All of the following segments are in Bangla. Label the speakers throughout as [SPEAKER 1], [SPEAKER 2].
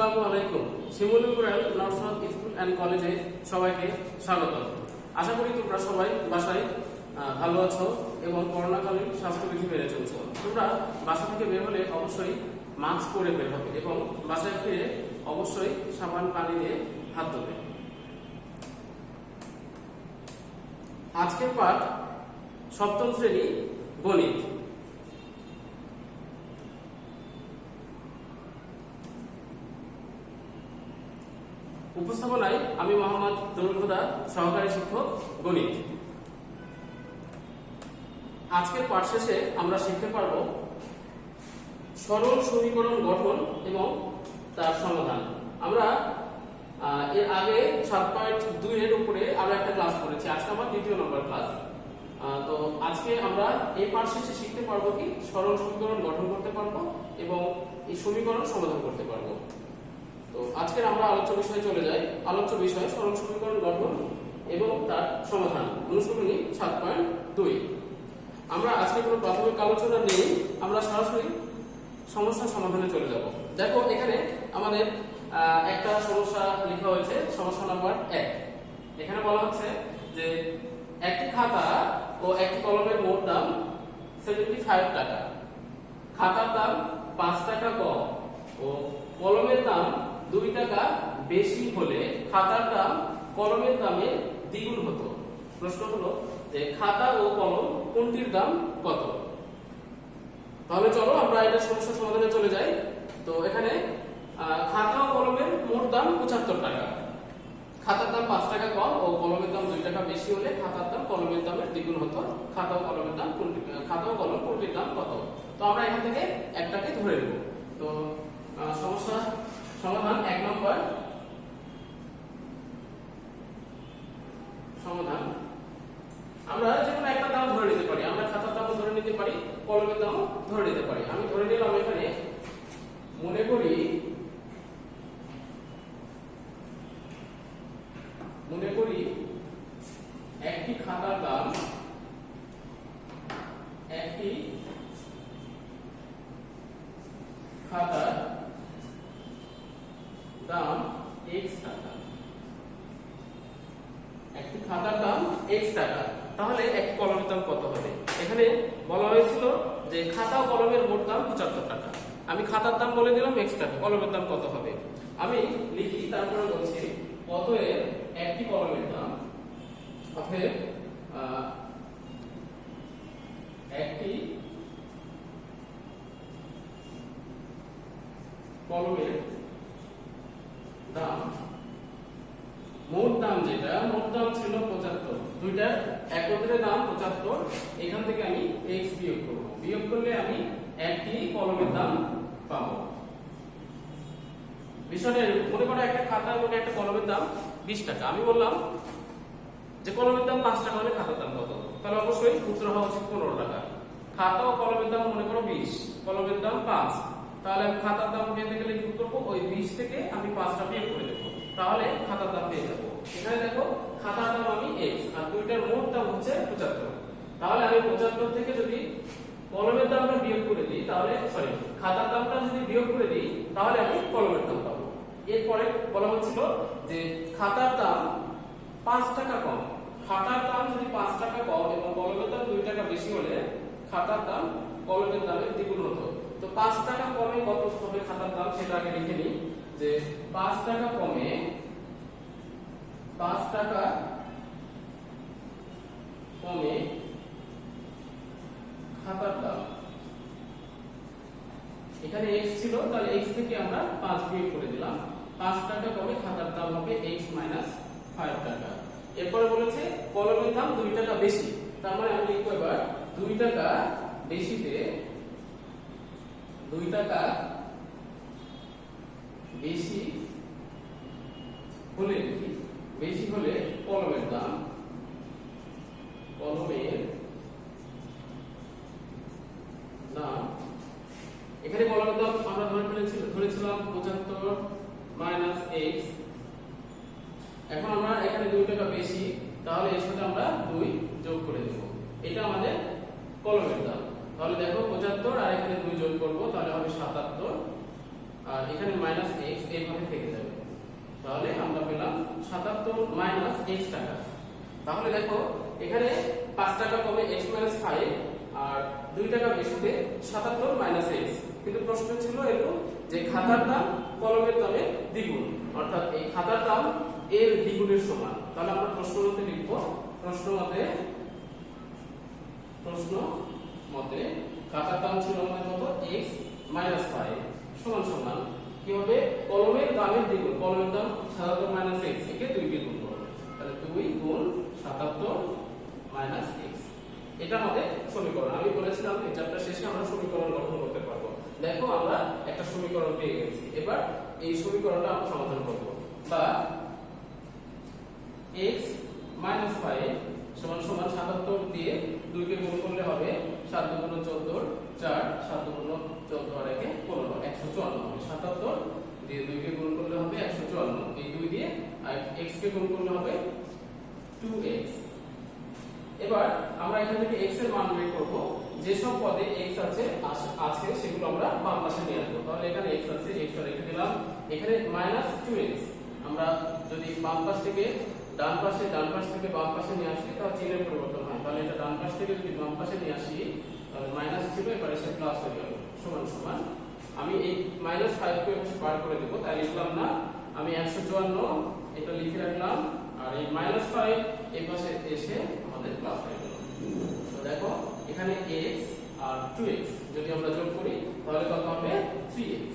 [SPEAKER 1] আসসালামু আলাইকুম। শিমুলুর নর্থ স্কুল অ্যান্ড কলেজে সবাইকে স্বাগত। আশা করি তোমরা সবাই বাসায় ভালো আছো এবং করোনাকালীন স্বাস্থ্যবিধি মেনে চলছো। তোমরা বাসা থেকে বের হলে অবশ্যই মাস্ক পরে বের হবে এবং বাসায় ফিরে অবশ্যই সাবান পানি দিয়ে হাত ধোবে। আজকের পাঠ সপ্তম শ্রেণী গণিত। উপস্থাপনায় আমি মোহাম্মদ দরুল হুদা, সহকারী শিক্ষক গণিত। আজকের পাঠ শেষে আমরা শিখতে পারব সরল সমীকরণ গঠন এবং তার সমাধান। আমরা এর আগে 7.2 এর উপরে আরো একটা ক্লাস করেছি, আজকে আমার দ্বিতীয় নম্বর ক্লাস। তো আজকে আমরা এই পাঠ শেষে শিখতে পারবো কি সরল সমীকরণ গঠন করতে পারবো এবং এই সমীকরণ সমাধান করতে পারবো। তো আজকের আমরা আলোচ্য বিষয়ে চলে যাই। আলোচ্য বিষয় সরল সমীকরণ গঠন এবং তার সমাধান, অনুশীলনী 7.2। আমরা আজকে কোনো প্রাথমিক আলোচনা নেই, আমরা সরাসরি সমস্যা সমাধানে চলে যাব। দেখো এখানে আমাদের একটা সমস্যা লেখা হয়েছে, সমস্যা নাম্বার 1। এখানে বলা হচ্ছে যে একটি খাতা ও একটি কলমের মোট দাম 75 টাকা। খাতার দাম 5 টাকা কম ও কলমের দাম 2 টাকা বেশি হলে খাতার দাম কলমের দামে দ্বিগুণ হতো। প্রশ্ন হলো যে খাতা ও কলম কোনটির দাম কত? তাহলে চলো আমরা এটা সমস্যা সমাধানে চলে যাই। তো এখানে খাতা ও কলমের মোট দাম 75 টাকা। খাতার দাম 5 টাকা কম ও কলমের দাম 2 টাকা বেশি হলে খাতার দাম কলমের দামের দ্বিগুণ হতো। খাতা ও কলমের দাম খাতা ও কলম কোনটির দাম কত? তো আমরা এখান থেকে একটাকে ধরে নেব। তো সমস্যা সমাধান 1 নম্বর সমাধান। আমরা যে কোনো একটা দাম ধরে নিতে পারি, আমরা খাতার দামও ধরে নিতে পারি, কলমের দামও ধরে নিতে পারি। আমি ধরে নিলাম এখানে মনে করি একটি খাতার দাম x টাকা। একটি খাতার দাম x টাকা, তাহলে একটি কলমের দাম কত হবে? এখানে বলা হয়েছিল যে খাতা ও কলমের মোট দাম 75 টাকা। আমি খাতার দাম বলে দিলাম x টাকা, কলমের দাম কত হবে? আমি লিখি, তারপরে বলছি অতএব একটি কলমের দাম, অতএব একটি কলমের দাম, মোট দাম যেটা, মোট দাম ছিল 75, দুইটার একত্রে দাম 75। এখান থেকে আমি x বিয়োগ করব, বিয়োগ করলে আমি একটি কলমের দাম পাবো। বিষয়টা মনে করো একটা খাতা এবং একটা কলমের দাম 20 টাকা। আমি বললাম যে কলমের দাম 5 টাকা হলে খাতার দাম কত? তাহলে অবশ্যই উত্তর হওয়া উচিত 15 টাকা। খাতা ও কলমের দাম মনে করো 20, কলমের দাম 5, তাহলে আমি খাতার দাম পেতে গেলে কি করবো? ওই 20 থেকে আমি 5টা বিয়োগ করে দেবো, তাহলে খাতার দাম পেয়ে যাবো। এখানে দেখো খাতার দাম আমি x আর দুইটার মোট দাম হচ্ছে 75। তাহলে আমি 75 থেকে যদি কলমের দামটা বিয়োগ করে দিই, তাহলে খাতার দামটা যদি বিয়োগ করে দিই, তাহলে আমি কলমের দাম পাবো। এরপরে বলা হচ্ছিল যে খাতার দাম 5 টাকা কম। খাতার দাম যদি 5 টাকা কম এবং কলমের দাম 2 টাকা বেশি হলে খাতার দাম কলমের দামের দ্বিগুণ হতো। তো 5 টাকা কমে কত হবে খাতার দাম, সেটা আগে লিখে নিই যে 5 টাকা কমে 5 টাকা কমে খাতার দাম, এখানে x ছিল, তাহলে x থেকে আমরা 5 বিয়োগ করে দিলাম। 5 টাকা কমে খাতার দাম হবে x - 5 টাকা। এরপরে বলেছে কলমের দাম 2 টাকা বেশি, তার মানে আমি লিখব এবার 2 টাকা বেশিতে, 2 টাকা বেশি হলে, বেশি হলে কলমের দাম, কলমের দাম, এখানে কলমের দাম আমরা ধরেছিলাম 75 মাইনাস x। এখন আমরা এখানে 2 টাকা বেশি, তাহলে এর সাথে আমরা 2 যোগ করে দেব, এটা আমাদের কলমের দাম। তাহলে দেখো 75 আর এখানে 2 যোগ করব, তাহলে হবে 77 আর এখানে মাইনাস x, এইভাবে থেকে যাবে। তাহলে আমরা পেলাম 77 মাইনাস x টাকা। তাহলে দেখো এখানে 5 টাকা কমে x মাইনাস 5 আর 2 টাকা বেশিতে 77 মাইনাস x। কিন্তু প্রশ্ন ছিল এরকম যে খাতার দাম কলমের দামে দ্বিগুণ, অর্থাৎ এই খাতার দাম এর দ্বিগুণের সমান। তাহলে আমরা প্রশ্ন মতে লিখব, প্রশ্ন মতে খাতার দাম ছিল আমাদের কত, x মাইনাস 5 সমান সমান কি হবে, কলমের দামের দ্বিগুণ, কলমের দাম 77 মাইনাস x, একে 2 দিয়ে গুণ করব। তাহলে 2 গুণ 77 মাইনাস x, এটা আমাদের সমীকরণ। আমি বলেছিলাম এই চ্যাপ্টার শেষে আমরা সমীকরণ গঠন করতে পারবো। দেখো আমরা একটা সমীকরণ পেয়ে গেছি, এবার এই সমীকরণটা আমরা সমাধান করব। বা x মাইনাস 5 সমান সমান 77 দিয়ে 2 কে গুণ করলে হবে 7 গুণ 14 4, 7 গুণ 14 আর 1 15, 154 হবে। 77 দিয়ে 2 কে গুণ করলে হবে 154, এই 2 দিয়ে আর x কে গুণ করলে হবে 2x। এবার আমরা এখান থেকে x এর মান বের করব। যে সব পদে x আছে সেগুলো আমরা বাম পাশে নিয়ে আসবো। তাহলে এখানে x আছে, x আর রেখে দিলাম। এখানে মাইনাস 2x, আমরা যদি বাম পাশ থেকে ডান পাশে, ডান পাশ থেকে বাম পাশে নিয়ে আসি তাহলে চিহ্নের পরিবর্তন হয়। তাহলে এটা ডান পাশ থেকে যদি বাম পাশে নিয়ে আসি তাহলে মাইনাস ছিল, এবার এসে প্লাস হয়ে গেল, সমান সমান আমি এই মাইনাস 5 কে বার করে দেব, তাই লিখলাম না, আমি 154 এটা লিখে রাখলাম, আর এই মাইনাস 5 এই পাশে এসে আমাদের প্লাস হয়ে গেল। তো দেখো এখানে x আর 2x যদি আমরা যোগ করি তাহলে কত হবে, 3x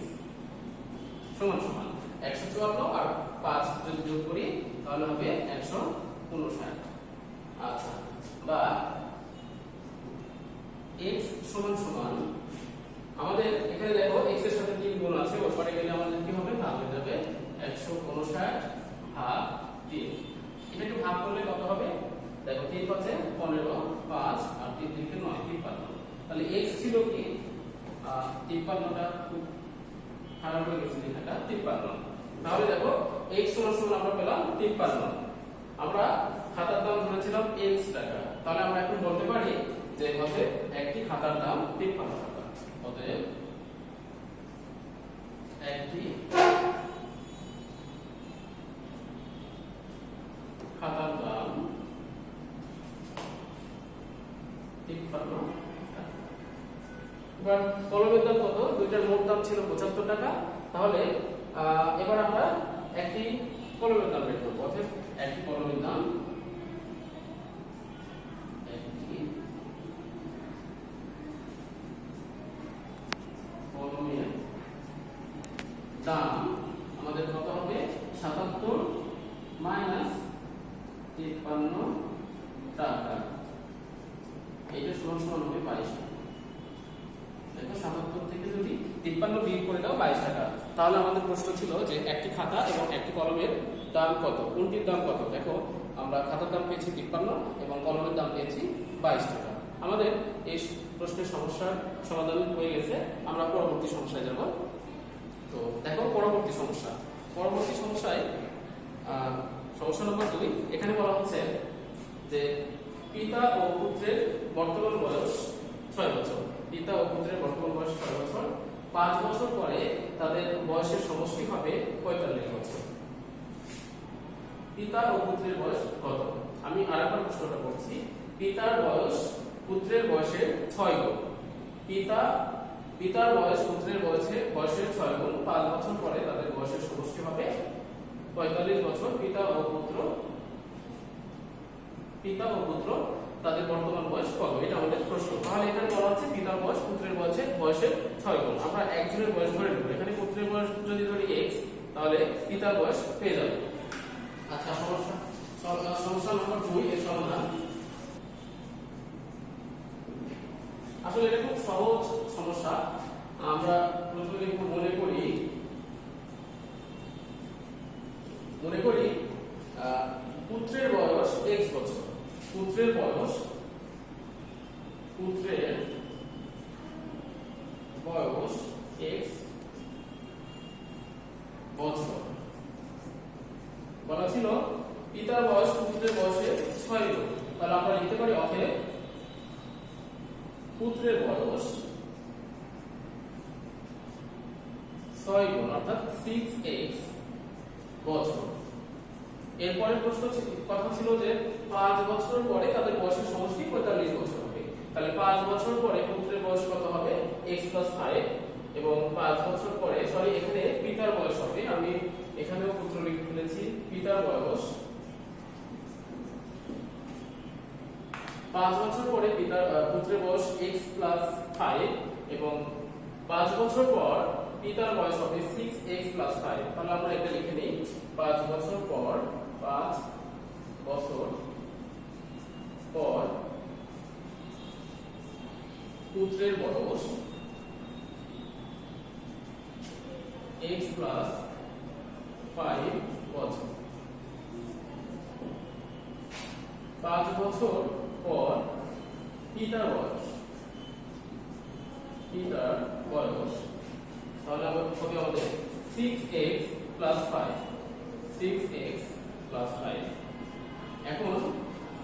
[SPEAKER 1] সমান সমান 154 আর 5 যদি যোগ করি তাহলে হবে 159। আচ্ছা, বা x সমান সমান আমাদের এখানে দেখো x এর সাথে 3 গুণ আছে, ওপরে গেলে আমাদের কি হবে, ভাগ হয়ে যাবে 159 ভাগ 3। এটা একটু ভাগ করলে কত হবে, দেখো 3 পাঁচে 15, 5 আর 3 3 9, 53। তাহলে x ছিল কি 53টা, খুব খারাপ হয়ে গেছে লেখাটা, 53। তাহলে দেখো x সমান সমান আমরা পেলাম 53। আমরা খাতার দাম ধরেছিলাম x টাকা, তাহলে আমরা এখন বলতে পারি যে হচ্ছে একটি খাতার দাম 53 টাকা। অতএব একটি খাতার দাম 53 টাকা। এবার কলমের দাম কত, দুইটার মোট দাম ছিল 75 টাকা। তাহলে এবার আমরা একটি কলমের দাম বের করব। অর্থাৎ একটি কলমের দাম, একটি কলমের দাম আমাদের কত হবে, 77 মাইনাস 53 টাকা, এটা সমান সমান হবে 22 টাকা। দেখো 77 থেকে যদি 53 বিয়োগ করে দাও 22 টাকা। তাহলে আমাদের প্রশ্ন ছিল যে একটি খাতা এবং একটি কলমের দাম কত, কোনটির দাম কত। দেখো আমরা খাতার দাম পেয়েছি 53 এবং কলমের দাম পেয়েছি 22 টাকা। আমাদের এই প্রশ্নের সমস্যার সমাধান হয়ে গেছে। আমরা পরবর্তী সমস্যায় যাব। তো দেখো পরবর্তী সমস্যায় সমস্যা নম্বর 2, এখানে বলা হচ্ছে যে পিতা ও পুত্রের বর্তমান বয়স 6 বছর। পিতা ও পুত্রের বর্তমান বয়স 6 বছর। 5 বছর পরে তাদের বয়সের সমষ্টি হবে 45 বছর। পিতা ও পুত্রের বয়স কত? আমি আরেকবার প্রশ্নটা করছি। পিতার বয়স পুত্রের বয়সের 6 গুণ। পিতার বয়স পুত্রের বয়সের 6 গুণ। 5 বছর পরে তাদের বয়সের সমষ্টি হবে 45 বছর। পিতা ও পুত্র তাদের বর্তমান বয়স কত, এটা আমাদের প্রশ্ন। তাহলে এখানে বলা হচ্ছে পিতার বয়স পুত্রের বয়সের 6 গুণ। আমরা একজনের বয়স ধরে নেব। এখানে পুত্রের বয়স যদি ধরি x, তাহলে পিতার বয়স পেয়ে যাবে। আচ্ছা, সমস্যা নম্বর 2 এর সমাধান। আসলে এটা খুব সহজ সমস্যা। আমরা প্রথমে একটু মনে করি পুত্রের বয়স x বছর। পুত্রের বয়স x বছর। বলা ছিল পিতার বয়স পুত্রের বয়সের 6 গুণ। তাহলে আমরা লিখতে পারি অতএব পুত্রের বয়স 6 গুণ অর্থাৎ 6x বছর। এরপরের প্রশ্ন কথা ছিল যে 5 বছর পরে তাদের বয়সের সমষ্টি 45 বছর হবে। তাহলে 5 বছর পরে পুত্রের বয়স কত হবে? x + 5 এবং 5 বছর পরে এখানে পিতার বয়স হবে, আমি এখানেও পুত্র লিখে ফেলেছি, পিতার বয়স 5 বছর পরে পুত্রের বয়স x + 5 এবং 5 বছর পর পিতার বয়স হবে 6x + 5। তাহলে আমরা এটা লিখে নিই, 5 বছর পর পুত্রের বয়স x + 5 বছর। 5 বছর পর পিতার বয়স তাহলে আমাদের 6x + 5 6x + 5। এখন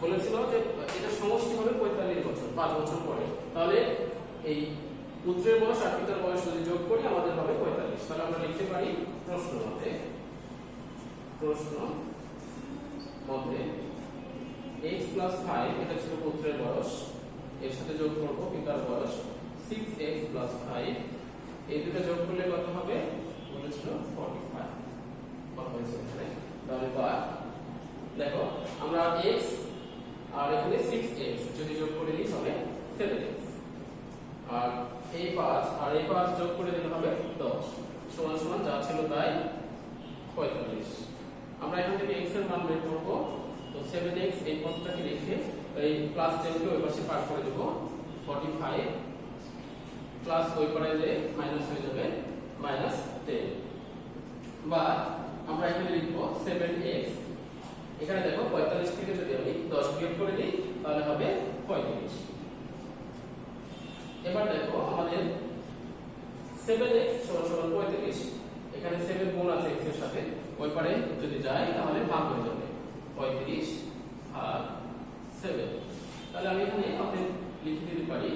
[SPEAKER 1] বলেছিল যে এটা সমষ্টি হবে 45 বছর 5 বছর পরে। তাহলে এই পুত্রের বয়স আর পিতার বয়স যদি যোগ করি আমাদের হবে 45। তাহলে আমরা লিখতে পারি প্রশ্ন মধ্যে x + 5 এটা ছিল পুত্রের বয়স, এর সাথে যোগ করব পিতার বয়স 6x + 5, এই দুটো যোগ করলে কত হবে বলেছিল 45 কত হয়েছে এখানে। তাহলে বা দেখো আমরা x আর এখানে 6x যদি যোগ করে দিই হবে 7x, আর এই 5 আর এই 5 যোগ করে দিলে হবে 10 সমান সমান যা ছিল তাই 45। আমরা এখান থেকে x এর মান বের করব। তো 7x এই পদটাকে লিখে এই +10 কে ওই পাশে পার করে দেব, 45 প্লাস ওই পারে যে মাইনাস হয়ে যাবে -10, বা আমরা এখানে লিখব 7x, এখানে দেখো 45 থেকে যদি আমি 10 বিয়োগ করে দিই তাহলে হবে 35। এবার দেখো আমাদের 7x = 45, এখানে 7 গুণ আছে x এর সাথে, ওই পারে যদি যায় তাহলে ভাগ হয়ে যাবে 35 আর 7। তাহলে আমি এখানে আপনাদের লিখে দিতে পারি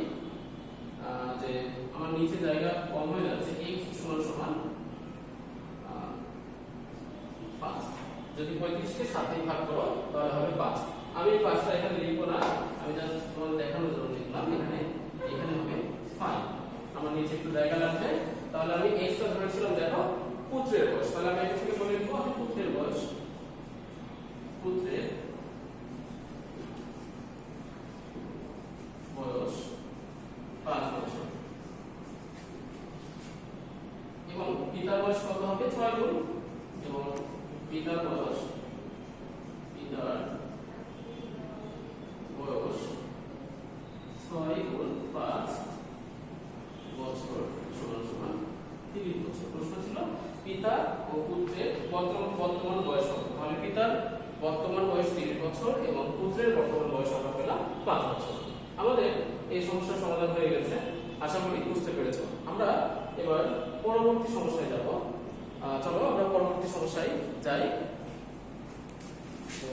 [SPEAKER 1] যে আমার নিচে জায়গা কম হয়ে যাচ্ছে, x = 5, যদি 35 কে 7 দিয়ে ভাগ করো তাহলে হবে 5। আমি এই 5টা এখানে লিখব না, আমি জাস্ট তোমাদের দেখানোর জন্য লিখলাম, এখানে হবে 5। আমার নিচে একটু জায়গা লাগবে। তাহলে আমি x টা ধরেছিলাম দেখো পুত্রের বয়স, তাহলে আমি এটা থেকে বলে লিখব পুত্রের বয়স 5 বছর এবং পিতার বয়স কত হবে 6 গুণ, এবং পিতার বয়স 6 গুণ 5 বছর সমান 30 বছর। প্রশ্ন ছিল পিতা ও পুত্রের বর্তমান বয়স কত। তাহলে পিতার বর্তমান বয়স 30 বছর এবং পুত্রের বর্তমান বয়স আমরা পেলাম 5 বছর। আমাদের এই সমস্যার সমাধান হয়ে গেছে, আশা করি বুঝতে পেরেছো। আমরা এবার পরবর্তী সমস্যায় যাব। চলো আমরা পরবর্তী সমস্যায় যাই। তো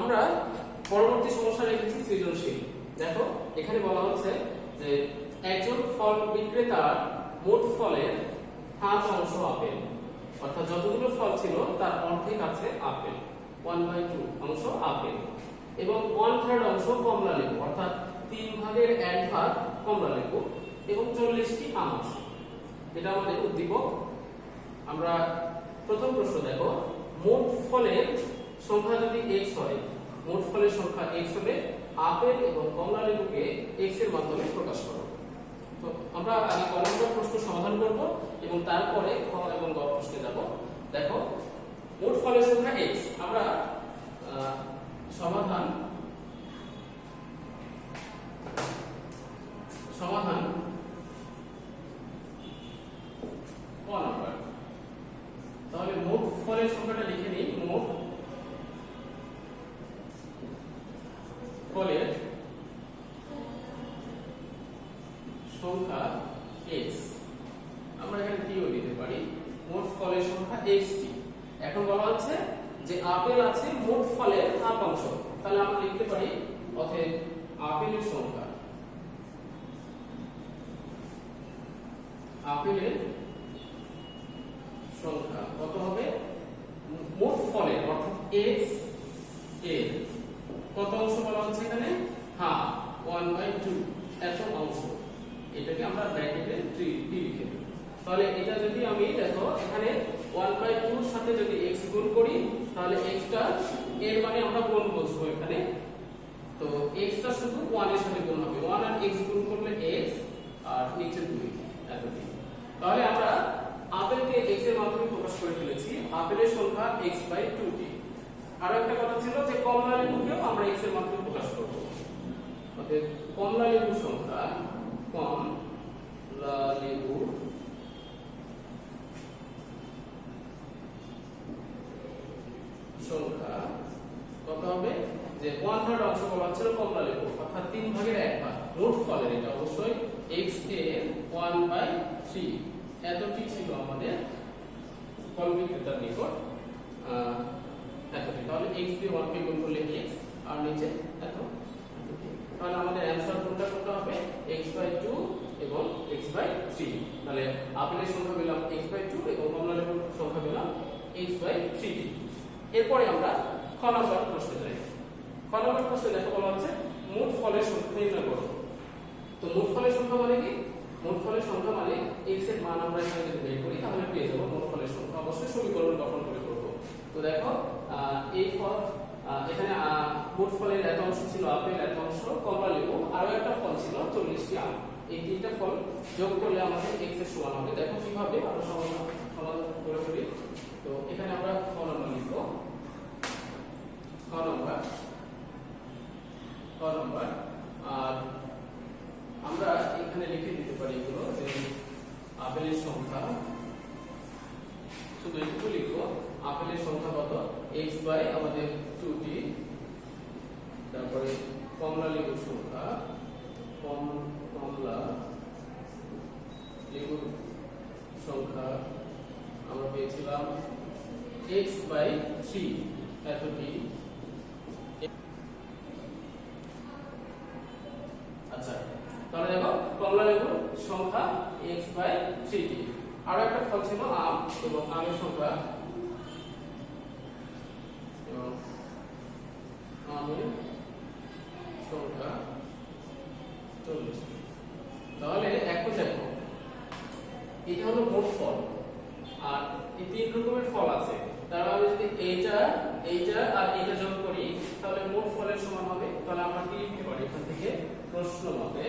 [SPEAKER 1] আমরা পরবর্তী সমস্যা লিখেছি সৃজনশীল। দেখো এখানে বলা হচ্ছে যে একজন ফল বিক্রেতার মোট ফলের 5 অংশ আপেল, অর্থাৎ যতগুলো ফল ছিল তার অর্ধেক আছে আপেল, 1/2 অংশ আপেল, এবং 1/3 অংশ কমলা লেবু, অর্থাৎ 3 ভাগের 1 ভাগ কমলা লেবু, এবং 40টি আম আছে। এটা আমাদের উদ্দীপক। আমরা প্রথম প্রশ্ন দেখো, মোট ফলের সংখ্যা যদি x হয়, মোট ফলের সংখ্যা x হলে আপেল এবং কমলা লেবুকে x এর মাধ্যমে প্রকাশ করো। তো আমরা আগে ক নম্বর প্রশ্ন সমাধান করব এবং তারপরে খ এবং গ প্রশ্নে যাব। দেখো মোট ফলের সংখ্যা x, আমরা সমাধান ক নম্বর। তাহলে মোট ফলের সংখ্যাটা লিখে নিই, মোট ফলের সংখ্যা x, আমরা এখানে টিও দিতে পারি, মোট ফলের সংখ্যা x টি। এখন বলা হচ্ছে যে আপেল আছে মোট ফলের হাফ অংশ, তাহলে আমরা লিখতে পারি অতএব আপেলের সংখ্যা আপেলের সংখ্যা কত হবে মোট ফলের অর্থাৎ x এর কত অংশ বলা হচ্ছে এখানে হাফ 1/2 এত অংশ এটাকে আমরা ব্র্যাকেটে t লিখে দেব তাহলে এটা যদি আমি দেখো এখানে 1/2 এর সাথে যদি x গুণ করি তাহলে x টা এর মানে আমরা গুণ বসবো এখানে তো x টা শুধু 1 এর সাথে গুণ হবে 1 আর x গুণ করলে x আর নিচে 2 এতটি তাহলে আমরা আপেলকে x এর মাধ্যমে প্রকাশ করে ফেলেছি আপেলের সংখ্যা x/2t আর একটা কথা ছিল যে কমলা লেবুকেও আমরা x এর মাধ্যমে প্রকাশ করব অতএব কমলা লেবুর সংখ্যা কমলা লেবুর সংখ্যা কত হবে যে 1/3 অংশ বলা হচ্ছে কমলা লেবু অর্থাৎ 3 ভাগের 1 ভাগ মোট ফলের এটা অবশ্যই x এর 1/3 এতটি ছিল আমাদের ফল বিক্রেতার নিকট এতটি তাহলে x দিয়ে 1 কে গুণ করলে x আর নিচে এত তাহলে আমাদের অ্যানসার কোনটা হবে x/2 এবং x/3 তাহলে আপেলের সংখ্যা পেলাম x/2 এবং কমলা লেবুর সংখ্যা পেলাম x/3 এরপরে আমরা খ নম্বর প্রশ্নে যাই খ নম্বর প্রশ্নে দেখো বলা হচ্ছে মোট ফলের সংখ্যা নির্ণয় করো তো মোট ফলের সংখ্যা মানে কি মোট ফলের সংখ্যা মানে x এর মান আমরা এখানে যদি বের করি তাহলে পেয়ে যাব মোট ফলের সংখ্যা অবশ্যই সমীকরণ গঠন করে করব তো দেখো এই ফল এখানে মোট ফলের এত অংশ ছিল আপেল এত অংশ কমলা লেবু আর একটা ফল ছিল 40টি আম এই তিনটা ফল যোগ করলে আমাদের x এর সমান হবে দেখো কিভাবে আমরা সমাধান করে করি তো এখানে আমরা খ নম্বর লিখব খ নম্বর আর আমরা এখানে লিখে দিতে পারি এগুলো যে আপেলের সংখ্যা শুধু একটু লিখব আপেলের সংখ্যা কত x বাই আমাদের 2t তারপরে কমলা লেবুর সংখ্যা কমলা লেবুর সংখ্যা আমরা পেয়েছিলাম x/3 এতটি আচ্ছা তাহলে দেখো কমলা লেবুর সংখ্যা x/3t আর একটা ফল ছিল আম এবং আমের সংখ্যা আমের সংখ্যা 40 তাহলে এখন দেখো এটা হলো মোট ফল আর এই তিন রকমের ফল আছে তার মানে যদি এইটা আর এটা যোগ করি তাহলে মোট ফলের সমান হবে তাহলে আমরা কি লিখতে পারি এখান থেকে প্রশ্ন মতে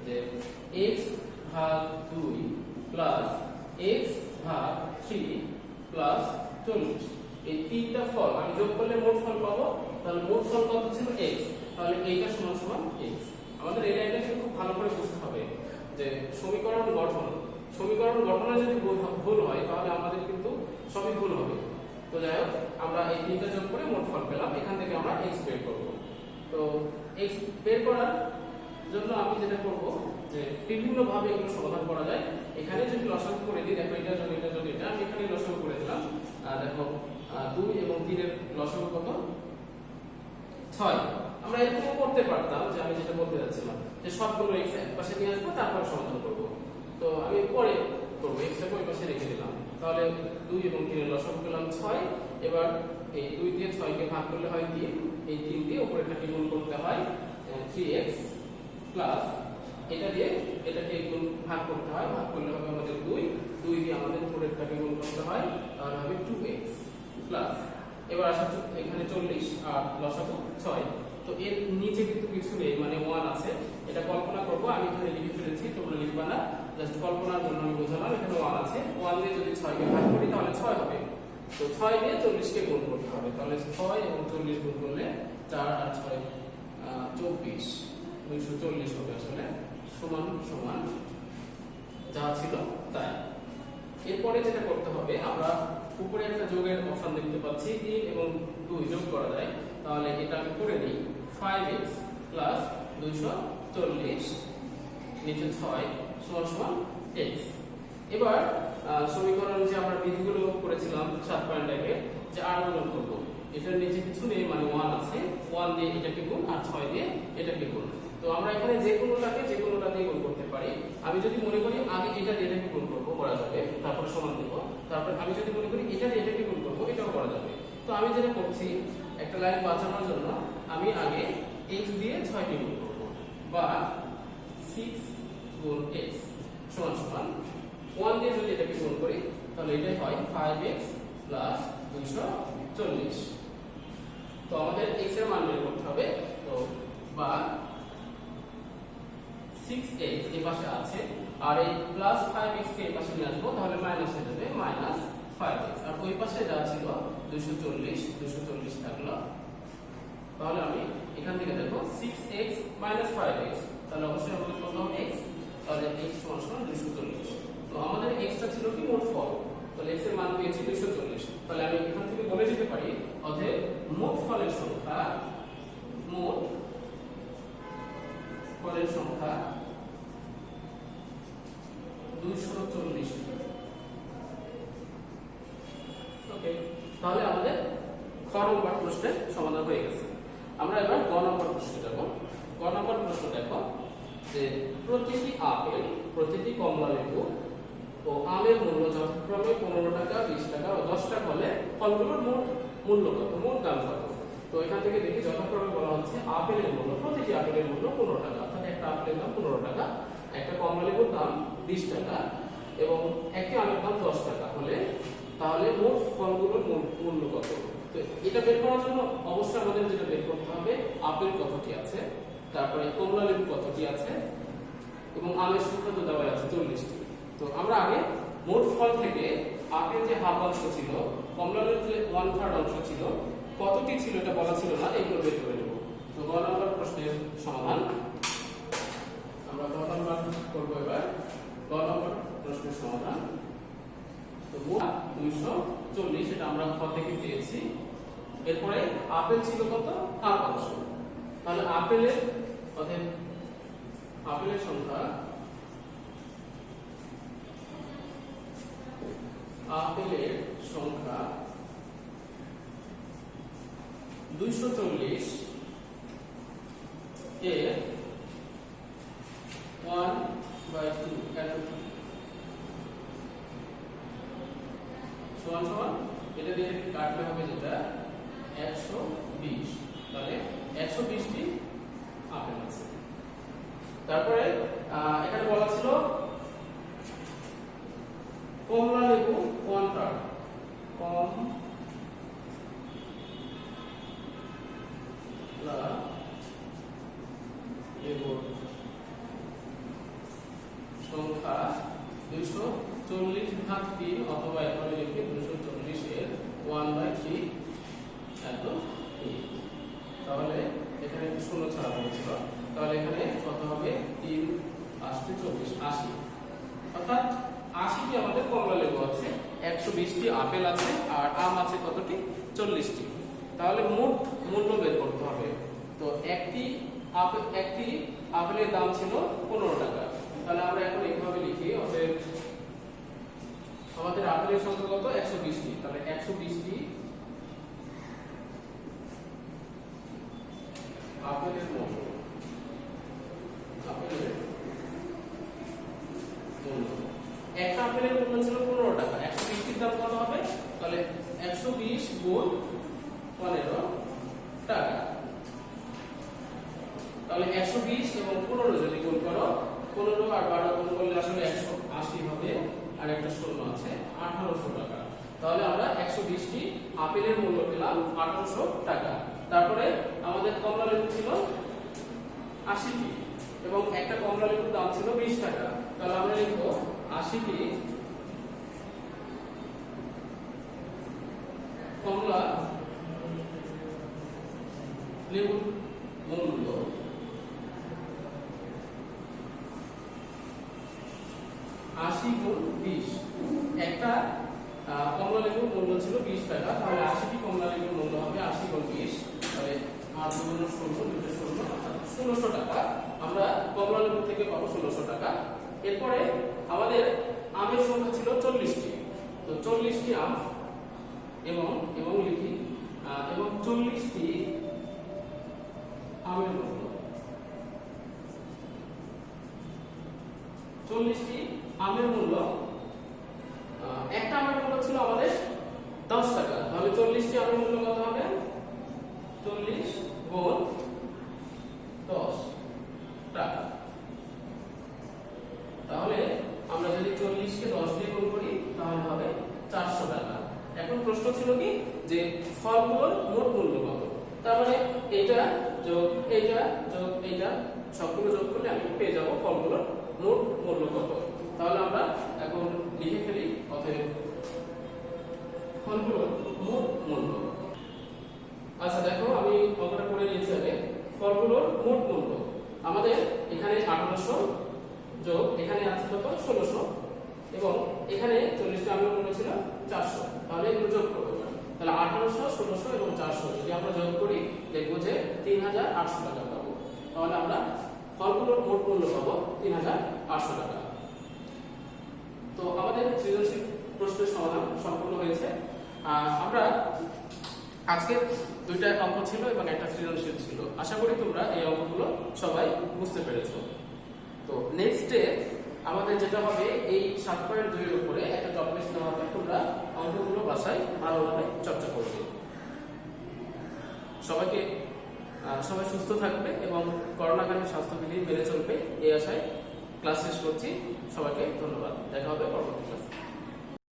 [SPEAKER 1] যে x ভাগ 2 প্লাস x ভাগ 3 প্লাস 40 এই তিনটা ফল আমি যোগ করলে মোট ফল পাবো তাহলে মোট ফল কত ছিল x তাহলে এইটা সমান সমান x আমাদের এই লাইনটা খুব ভালো করে বুঝতে হবে যে সমীকরণ গঠনে যদি ভুল হয় তাহলে আমাদের কিন্তু সবই ভুল হবে তো যাই হোক আমরা এই তিনটা যোগ করে মোট ফল পেলাম এখান থেকে আমরা x বের করব তো x বের করার জন্য আমি যেটা করব যে বিভিন্ন ভাবে এগুলো সমাধান করা যায় এখানে যদি লসাগু করে দিই দেখো এটা যদি এটা আমি এখানে লসাগু করে দিলাম দেখো 2 এবং 3 এর লসাগু কত 6 আমরা এরকম করতে পারতাম যে আমি যেটা বলতে যাচ্ছিলাম যে সবগুলো x এর পাশে নিয়ে আসবো তারপর সমাধান করব তো আমি পরে করব x এর ওই পাশে রেখে দিলাম তাহলে 2 এবং 3 এর লসাগু পেলাম 6 এবার এই 2 দিয়ে 6 কে ভাগ করলে হয় 3 এই 3 দিয়ে উপরেরটাকে গুণ করতে হয় 3x প্লাস এটা দিয়ে এটাকে গুণ ভাগ করতে হয় ভাগ করলে হবে আমাদের 2 দিয়ে আমাদের উপরেরটাকে গুণ করতে হয় তাহলে হবে 2x প্লাস এবার আসা এখানে 40 আর লসাগু 6 তো এর নিচে কিন্তু কিছু নেই মানে 1 আছে এটা কল্পনা করব আমি এখানে লিখে ফেলেছি তোমরা লিখবা না জাস্ট কল্পনার জন্য আমি বোঝালাম এখানে 1 আছে 1 দিয়ে যদি 6 কে ভাগ করি তাহলে 6 হবে তো 6 দিয়ে 40 কে গুণ করতে হবে তাহলে 6 এবং 40 গুণ করলে 4 আর 6 24 240 হবে আসলে সমান যা ছিল তাই এরপরে যেটা করতে হবে আমরা উপরে একটা যোগের অপশন দেখতে পাচ্ছি 3 এবং 2 যোগ করা যায় তাহলে এটা আমি করে নিই 5x 240 নিচে 6 সমান x এবার সমীকরণ যে আমরা বিধিগুলো করেছিলাম 7 পয়েন্ট আগে যে আর গুণ করব এটার নিচে কিছু নেই মানে 1 আছে 1 দিয়ে এটাকে গুণ আর 6 দিয়ে এটাকে গুণ তো আমরা এখানে যে কোনোটা দিয়ে গুণ করতে পারি। আমি যদি মনে করি আগে এটা দিয়ে এটাকে গুণ করব, করা যাবে, তারপর সমান দেব। তারপর আমি যদি মনে করি এটা দিয়ে এটাকে গুণ করব, এটাও করা যাবে। তো আমি যেটা করছি, একটা লাইন বাঁচানোর জন্য আমি আগে x দিয়ে 6 কে গুণ করব, বা 6 গুণ x সমান সমান 1 দিয়ে যদি এটাকে গুণ করি তাহলে এটাই হয় 5x প্লাস 240। তো আমাদের x এর মান বের করতে হবে। তো বা 6x এই পাশে আছে, আর এই প্লাস 5x কে এই পাশে নিয়ে আসবো, তাহলে মাইনাস হয়ে যাবে মাইনাস 5x। আর ওই পাশে যা ছিল 240 থাকলো। তাহলে আমি এখান থেকে দেখো 6x মাইনাস 5x, তাহলে অবশ্যই আমাদের কত হবে x, তাহলে x সমান সমান 240। তো আমাদের x টা ছিল কি মোট ফল, তাহলে x এর মান পেয়েছি 240। তাহলে আমি এখান থেকে বলে দিতে পারি অতএব মোট ফলের সংখ্যা 240। ওকে, তাহলে আমাদের খ নম্বর প্রশ্নের সমাধান হয়ে গেছে। আমরা এবার গ নম্বর প্রশ্নে যাব। গ নম্বর প্রশ্ন দেখো যে প্রতিটি আপেল, প্রতিটি কমলা লেবু ও আমের মূল্য যথাক্রমে 15 টাকা, 20 টাকা ও 10 টাকা হলে ফলগুলোর মোট মূল্য কত, মোট দাম কত? তো এখান থেকে দেখি যথাক্রমে বলা হচ্ছে আপেলের মূল্য, প্রতিটি আপেলের মূল্য 15 টাকা, অর্থাৎ একটা আপেলের দাম 15 টাকা, একটা কমলা লেবুর দাম 20 টাকা এবং একটি আমের দাম 10 টাকা হলে তাহলে মোট ফলগুলোর মূল্য কত? তো এটা বের করার জন্য অবশ্যই আমাদের যেটা বের করতে হবে আপেল কতটি আছে, তারপরে কমলা লেবু কতটি আছে এবং আমের সংখ্যা তো দেওয়া আছে 40টি। তো আমরা আগে মোট ফল থেকে আপেল যে হাফ অংশ ছিল, কমলা লেবু যে 1/3 অংশ ছিল, কতটি ছিল এটা বলা ছিল না, এগুলো বের করে নেব। তো গ নম্বর প্রশ্নের সমাধান আমরা গ নম্বর করব। এবার গ নম্বর প্রশ্নের সমাধান। তো মোট 240, এটা আমরা খ থেকে পেয়েছি। এরপরে আপেল ছিল কত, হাফ অংশ, তাহলে আপেলের অতএব আপেলের সংখ্যা, আপেলের সংখ্যা 240 এর 1/2 সমান সমান এটা দিয়ে কাটতে হবে যেটা 120। তাহলে 120টি আপেল আছে। তারপরে এখানে বলা ছিল কমলা লেবু 1/3, কমলা লেবুর সংখ্যা 240 ভাগ 3, অথবা এভাবে লিখে 240 এর 1/3 এত। তাহলে এখানে একটু শূন্য ছাড়া হয়েছিল, তাহলে এখানে কত হবে 3 8 24 80, অর্থাৎ 80টি আমাদের কমলা লেবু আছে, 120টি আপেল আছে, আর আম আছে কতটি, 40টি। তাহলে মোট মূল্য বের করতে হবে। তো একটি আপেলের দাম ছিল 15 টাকা, তাহলে আমরা এখন এইভাবে লিখি অতএব আমাদের আপেলের সংখ্যা কত, 120টি। তাহলে 120টি আপেলের মূল্য, একটা আপেলের মূল্য ছিল 15 টাকা, 120টির দাম কত হবে, তাহলে 120 গুণ 15 টাকা। তাহলে 120 এবং 15 যদি গুণ করো, 15 আর 12 গুণ করলে আসলে 180 হবে, আর একটা শূন্য আছে 1800 টাকা। তাহলে আমরা 120টি আপেলের মূল্য পেলাম 1800 টাকা। তারপরে আমাদের কমলা লেবু ছিল 80টি এবং একটা কমলা লেবুর দাম ছিল 20 টাকা। তাহলে আমরা লিখব 80টি কমলা লেবুর মূল্য 80 গুণ 20। একটা কমলা লেবুর মূল্য ছিল 20 টাকা, তাহলে 80টি কমলা লেবুর মূল্য হবে 80 গুণ 20, তাহলে 8 গুণ 16 দুটো 16, অর্থাৎ 1600 টাকা আমরা কমলা লেবু থেকে পাবো 1600 টাকা। এরপরে আমাদের আমের সংখ্যা ছিল 40টি, তো 40টি আম এবং লিখি এবং 40টি আমের মূল্য 40টি আমের মূল্য, একটা আমের মূল্য ছিল আমাদের 10 টাকা, তাহলে 40টি আমের মূল্য কত হবে? 40 গুণ 10 টাকা। তাহলে আমরা যদি 40 কে 10 দিয়ে গুণ করি তাহলে হবে 400 টাকা। এখন প্রশ্ন ছিল কি যে ফলগুলোর মোট মূল্য কত? তার মানে এইটা যোগ এইটা যোগ এইটা সবগুলো যোগ করলে আমি পেয়ে যাব ফলগুলোর মোট মূল্য কত। তাহলে আমরা এখন লিখে ফেলি, অতএব ফলগুলোর মোট মূল্য। আচ্ছা দেখো, আমি অঙ্কটা করে নিয়েছি আগে। ফলগুলোর মোট মূল্য আমাদের এখানে 1800 যোগ এখানে আছে কত? 1600, এবং এখানে 40টা আমের মূল্য ছিল 400। তাহলে এগুলো যোগ করবো। তাহলে 1800, 1600 এবং 400 যদি আমরা যোগ করি দেখবো যে 3800 টাকা পাবো। তাহলে আমরা ফলগুলোর মোট মূল্য পাবো 3800 টাকা। তো আমাদের সৃজনশীল প্রশ্নের সমাধান সম্পূর্ণ হয়েছে। আমরা আজকে দুইটা অঙ্ক ছিল এবং একটা সৃজনশীল ছিল। আশা করি তোমরা এই অঙ্কগুলো সবাই বুঝতে পেরেছো। তো নেক্সট ডে আমাদের যেটা হবে, এই 7.2 এর উপরে একটা টপিক নেওয়া হবে। তোমরা অঙ্কগুলো বাসায় ভালোভাবে চর্চা করবে। সবাই সুস্থ থাকবে এবং করোনাকালীন স্বাস্থ্যবিধি মেনে চলবে, এই আশায় ক্লাস শেষ করছি। সবাইকে ধন্যবাদ। দেখা হবে পরবর্তী ক্লাসে।